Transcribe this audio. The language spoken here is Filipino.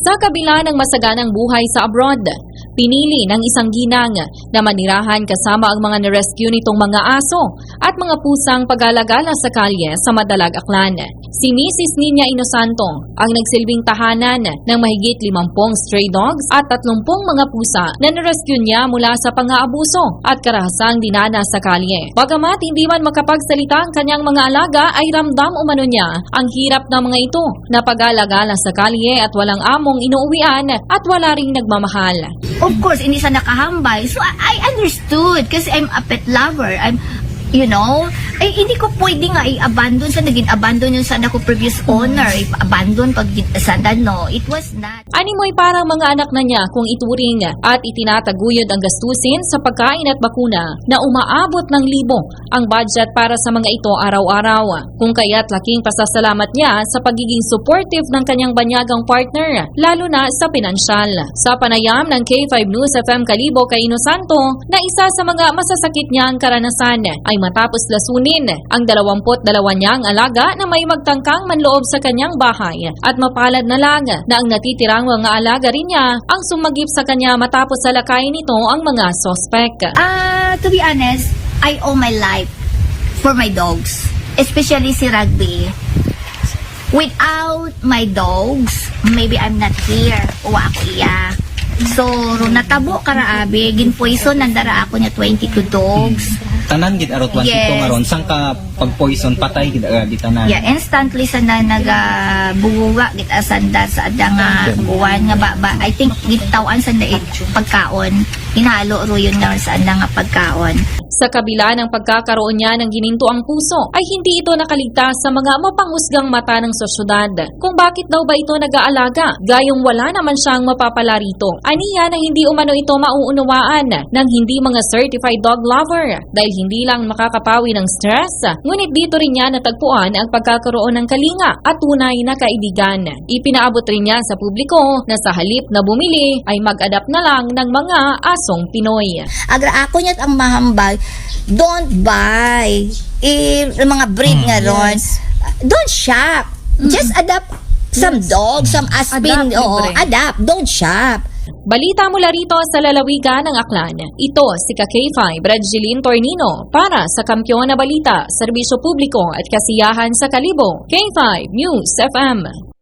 Sa kabila ng masaganang buhay sa abroad, pinili ng isang ginang na manirahan kasama ang mga na-rescue nitong mga aso at mga pusang pag-alagala sa kalye sa Madalag, Aklan. Si Mrs. Nina Inosanto ang nagsilbing tahanan ng mahigit 50 stray dogs at 30 mga pusa na na-rescue niya mula sa pang-aabuso at karahasang dinana sa kalye. Bagamat hindi man makapagsalita ang kanyang mga alaga ay ramdam umano niya ang hirap ng mga ito na pag-alagala sa kalye at walang among inuuwian at wala ring nagmamahal. Of course, hindi sa nakahambay. So, I understood kasi I'm a pet lover. Hindi ko pwede nga i-abandon sa naging abandon yung sana ko previous owner. I-abandon pag sa no. It was not. Animoy parang mga anak na niya kung ituring at itinataguyod ang gastusin sa pagkain at bakuna na umaabot ng libo ang budget para sa mga ito araw-araw. Kung kaya't laking pasasalamat niya sa pagiging supportive ng kanyang banyagang partner, lalo na sa pinansyal. Sa panayam ng K5 News FM Kalibo kay Inosanto na isa sa mga masasakit niyang karanasan ay matapos lasunin ang 22 niyang alaga na may magtangkang manloob sa kanyang bahay at mapalad na lang na ang natitirang mga alaga rin niya ang sumagip sa kanya matapos salakayin nito ang mga sospek. To be honest, I owe my life for my dogs, especially si Rugby. Without my dogs, maybe I'm not here. Uwa ako iya. So, natabo karaabi, ginpoison, nandara ako niya 22 dogs. Tanan gid arot 1 Yes. aron sang ka pag poison patay gid di tanan. Yeah, instantly sa na nagabuwa git asanda sa adang buwan nga ba I think gitawan sa na pagkaon hinalo ro yun nga sa adang pagkaon. Sa kabila ng pagkakaroon niya ng ginintuang puso ay hindi ito nakaligtas sa mga mapanghusgang mata ng sosyudad. Kung bakit daw ba ito nag-aalaga gayong wala naman siyang mapapala rito. Aniya na hindi umano ito mauunawaan ng hindi mga certified dog lover dahil hindi lang makakapawi ng stress, ngunit dito rin niya natagpuan ang pagkakaroon ng kalinga at tunay na kaibigan. Ipinaabot rin niya sa publiko na sa halip na bumili ay mag-adapt na lang ng mga asong Pinoy. Agra ako niya't ang mahambal, don't buy mga breed nga ron. Don't shop. Just adopt some dog, some aspin. Adapt. Don't shop. Balita mula rito sa lalawigan ng Aklan. Ito si K5 Bradjeline Tornino para sa Kampiyon na Balita, Serbisyo Publiko at Kasiyahan sa Kalibo. K5 News FM.